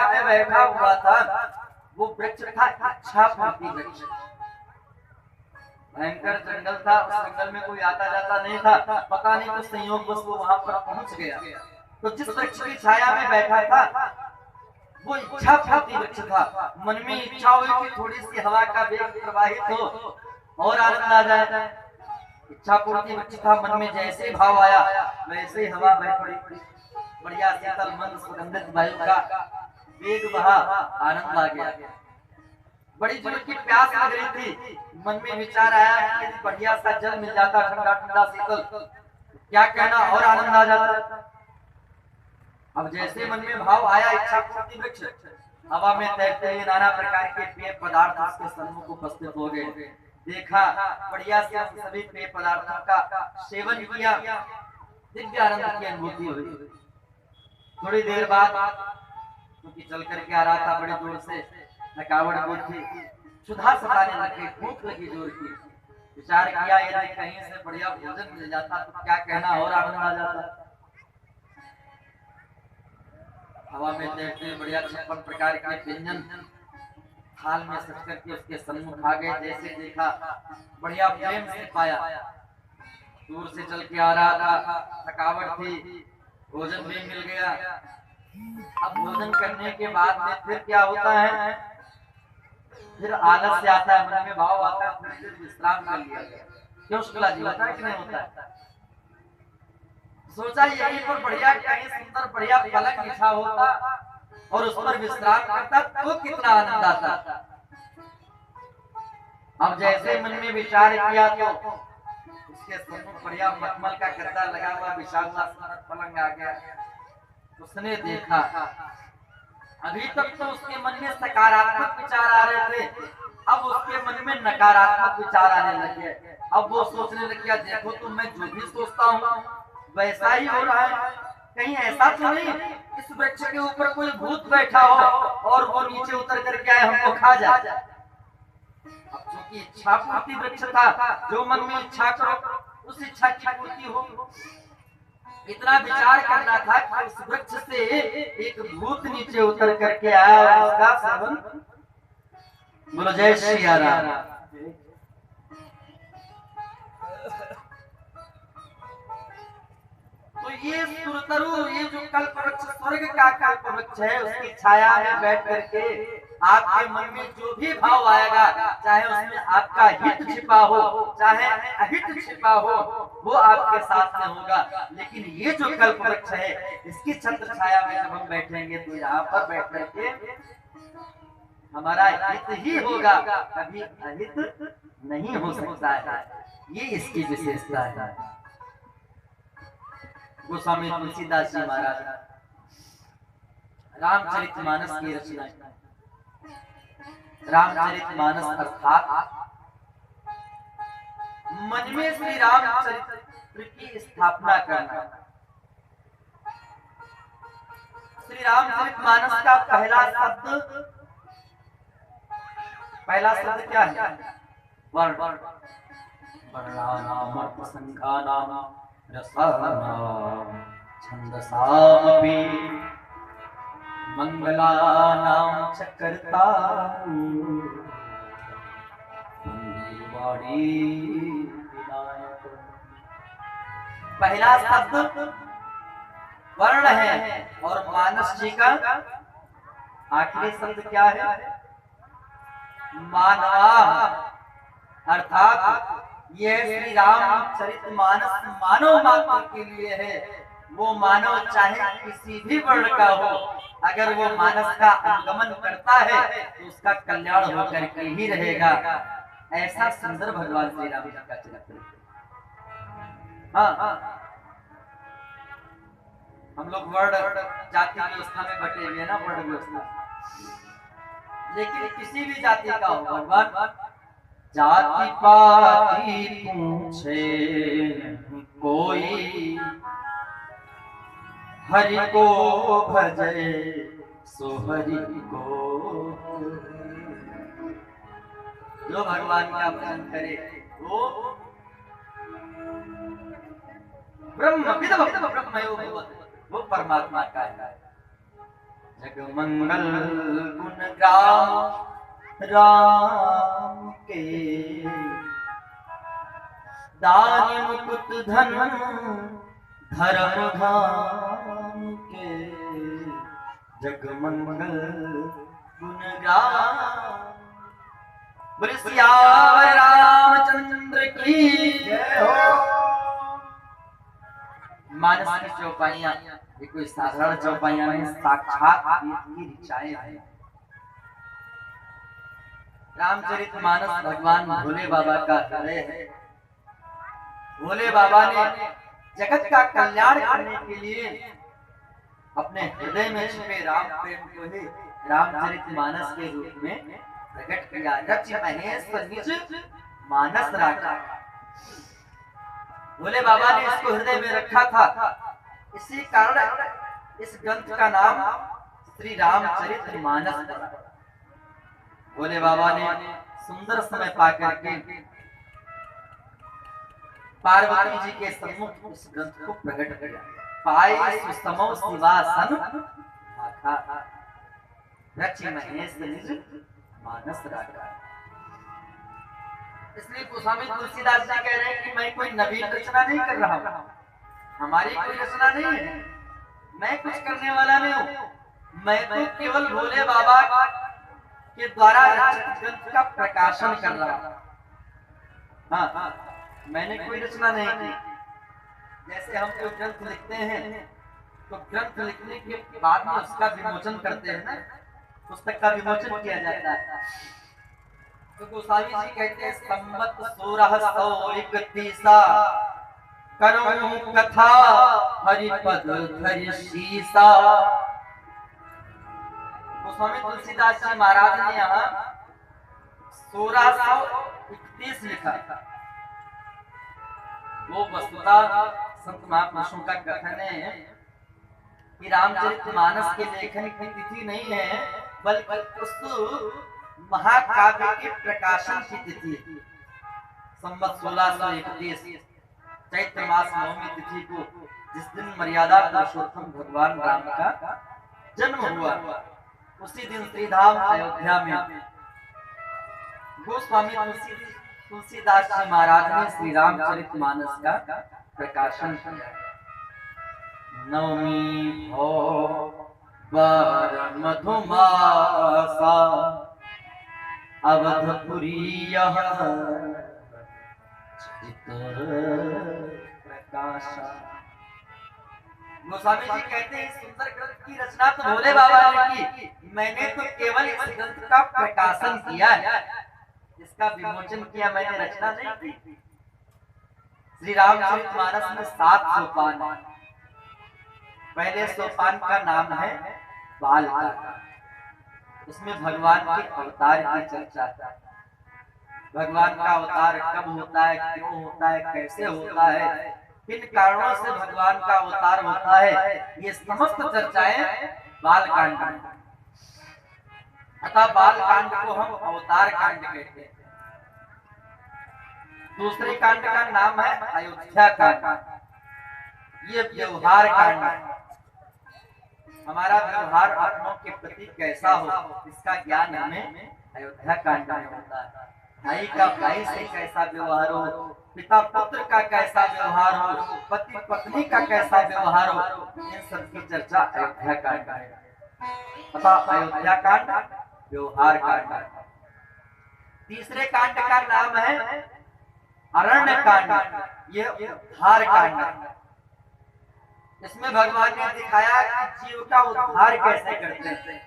में बैठा हुआ था, वो वृक्ष था इच्छापूर्ति वृक्ष। भयंकर जंगल था, उस जंगल में कोई आता जाता नहीं था, पता नहीं कुछ संयोग बस वो वहां पर पहुंच गया। तो जिस वृक्ष की छाया में बैठा था वो इच्छापूर्ति वृक्ष था। मन में इच्छा हुई कि थोड़ी सी हवा का वेग प्रवाहित हो और आनंद आ जाए। इच्छापूर्ति वृक्ष था, मन में जैसे भाव आया वैसे हवा बह पड़ी, बढ़िया शीतल मंद सुगंधित वायु का वेग बहा, आनंद आ गया। बड़ी जोर की प्यास लग रही थी, मन में विचार आया कि यदि बढ़िया सा जल मिल जाता, ठंडा ठंडा शीतल, क्या कहना और आनंद आ जाता। अब जैसे मन में भाव आया, इच्छापूर्ति वृक्ष हवा में तैरते हुए नाना प्रकार के पेय पदार्थ उसके सम्मुख उपस्थित हो गए। देखा, बढ़िया से सभी पेय पदार्थों का सेवन किया, दिव्य आनंद की अनुभूति हुई। थोड़ी देर बाद क्योंकि चल करके आ रहा था, बड़ी जोर से थकावट दूर थी, क्षुधा सताने लगी, भूख लगी जोर की। विचार किया यदि कहीं से बढ़िया भोजन मिल जाता तो क्या कहना और आनंद आ जाता। हवा में तैरते बढ़िया 56 प्रकार के व्यंजन थाल में सज करके उसके सम्मुख आ गए। जैसे देखा, बढ़िया प्रेम से पाया, दूर से चल के आ रहा था, थकावट थी, भोजन भी मिल गया। अब भोजन करने के बाद में फिर क्या होता है, फिर आलस्य आता है, मन में भाव आता है, फिर विश्राम कर लिया। क्यों शुक्ला जी, होता है कि नहीं होता है? सोचा यहीं पर बढ़िया कहीं सुंदर बढ़िया पलंग बिछा होता और उस पर विश्राम करता तो कितना आनंद आता। अब जैसे मन में विचार किया तो उसके सम्मुख बढ़िया मखमल का गद्दा लगा हुआ विशाल सा पलंग आ गया। उसने देखा, अभी तक तो उसके मन में सकारात्मक विचार आ रहे थे, अब उसके मन में नकारात्मक विचार आने लगे। अब वो सोचने लग गया, देखो तो मैं जो भी सोचता हूँ वैसा ही हो रहा है, कहीं ऐसा तो नहीं इस वृक्ष के ऊपर कोई भूत बैठा हो और वो नीचे उतर करके आए हमको खा जाए। अब क्योंकि इच्छापूर्ति वृक्ष था, जो मन में इच्छा करो उस इच्छा की पूर्ति हो। इतना विचार करना था कि उस वृक्ष से एक भूत नीचे उतर करके आया और उसका सेवन। बोलो जय श्री राम। तो ये सुरतरु, ये जो कल्प वृक्ष स्वर्ग का कल्प वृक्ष है, उसकी छाया में बैठ करके आपके मन में जो भी भाव आएगा, चाहे उसमें आपका हित छिपा हो चाहे अहित छिपा हो, वो आपके साथ में होगा। लेकिन ये जो कल्प वृक्ष है, इसकी छत्र छाया में जब हम बैठेंगे तो यहाँ पर बैठ करके हमारा हित ही होगा, कभी अहित नहीं हो सकता है। ये इसकी विशेषता है। गोस्वामी तुलसीदास जी महाराज रामचरितमानस की रचना। रामचरितमानस अर्थात मन में श्री रामचरित्र की स्थापना करना। श्री रामचरितमानस का पहला शब्द क्या है? वर्ण। वर्णानाम संख्यानाम रसानाम छंदसामपि मंगलानां च कर्ता वाणी विनायक। पहला शब्द वर्ण है और मानस जी का आखिरी शब्द क्या है? मानवा। अर्थात ये श्री रामचरितमानस मानव मात्र के लिए है। वो मानव चाहे किसी भी वर्ण का हो, अगर वो मानस का अनुगमन करता है तो उसका कल्याण होकर के ही रहेगा। ऐसा सुंदर भगवान श्री राम जी का चरित्र। हाँ, हम लोग वर्ण जाति व्यवस्था में बटे हुए ना, वर्ण व्यवस्था, लेकिन किसी भी जाति का हो, भगवान जाति पाति पूछे कोई, हरि को भजे सो हरि को। जो भगवान का भजन करे वो ब्रह्म विद ब्रह्मयो भवति, वो परमात्मा का है। जगमंगल गुण ग्राम राम के, दान मुकुट धन धर्म धाम के, जगमंगल गुण ग्राम। बोले सियावर रामचंद्र की जय हो। मानस की चौपाइयां ये कोई साधारण चौपाइयां नहीं, साक्षात वेद की ऋचाएं हैं। रामचरितमानस भगवान भोले बाबा का हृदय है। भोले बाबा ने जगत का कल्याण करने के लिए अपने हृदय में छिपे राम प्रेम को ही रामचरितमानस के रूप में प्रकट किया। रच महेश निज मानस राखा। भोले बाबा ने इसको हृदय में रखा था। इसी कारण इस ग्रंथ का नाम श्री रामचरितमानस पड़ा। भोले बाबा ने सुंदर समय पाकर के पार्वती जी के सम्मुख इस ग्रंथ को प्रकट किया। पाए सुसमो शिवासन आखा, रचि महेश निज मानस राखा। इसलिए गोस्वामी तुलसीदास जी कह रहे हैं कि मैं कोई नवीन रचना नहीं कर रहा हूं, हमारी कोई रचना नहीं है, मैं कुछ करने वाला नहीं हूं, मैं तो केवल भोले बाबा के द्वारा रचित ग्रंथ का प्रकाशन कर रहा हूं। हाँ, मैंने कोई रचना नहीं की। जैसे हम कोई ग्रंथ लिखते हैं तो ग्रंथ लिखने के बाद में उसका विमोचन करते हैं ना, पुस्तक का विमोचन किया जाता है। तो गोस्वामी जी कहते हैं संवत 1631 करूं कथा हरिपद धरि शीसा। गोस्वामी तुलसीदास जी महाराज ने यहाँ 1631 लिखा। वो वस्तुतः संत महापुरुषों का कथन है कि रामचरितमानस के लेखन की तिथि नहीं है, बल्कि उस महाकाव्य के प्रकाशन की तिथि है। संवत 1631 चैत्र मास नवमी तिथि को, जिस दिन मर्यादा पुरुषोत्तम भगवान राम का जन्म हुआ, उसी दिन श्रीधाम अयोध्या में गोस्वामी तुलसीदास जी महाराज ने श्री रामचरितमानस का प्रकाशन किया। नवमी भो बर मधुमासा अवधपुरी प्रकाशा। गोस्वामी जी कहते हैं सुंदर ग्रंथ की रचना तो भोले बाबा ने की, मैंने तो केवल इस ग्रंथ का प्रकाशन किया है, इसका विमोचन किया, मैंने रचना नहीं की। श्री रामचरितमानस में 7 सोपान है। पहले सोपान का नाम है बाल का। उसमें भगवान के अवतार की चर्चा है। भगवान का अवतार कब होता है, क्यों होता है, कैसे होता है, किन कारणों से भगवान का अवतार होता है, ये समस्त चर्चाएं बाल कांड में। अतः बाल कांड को हम अवतार कांड कहते हैं। दूसरे कांड का नाम है अयोध्या कांड। ये व्यवहार कांड है। हमारा व्यवहार अपनों के प्रति कैसा हो, इसका ज्ञान हमें अयोध्या कांड में होता है। भाई का भाई से कैसा व्यवहार हो, पिता पुत्र का कैसा व्यवहार हो, पति पत्नी का कैसा व्यवहार हो, इन सब की चर्चा अयोध्या कांड में है। अतः अयोध्या कांड व्यवहार कांड। तीसरे कांड का नाम है अरण्य कांड। ये उद्धार कांड। इसमें भगवान ने दिखाया कि जीव का उद्धार कैसे करते हैं।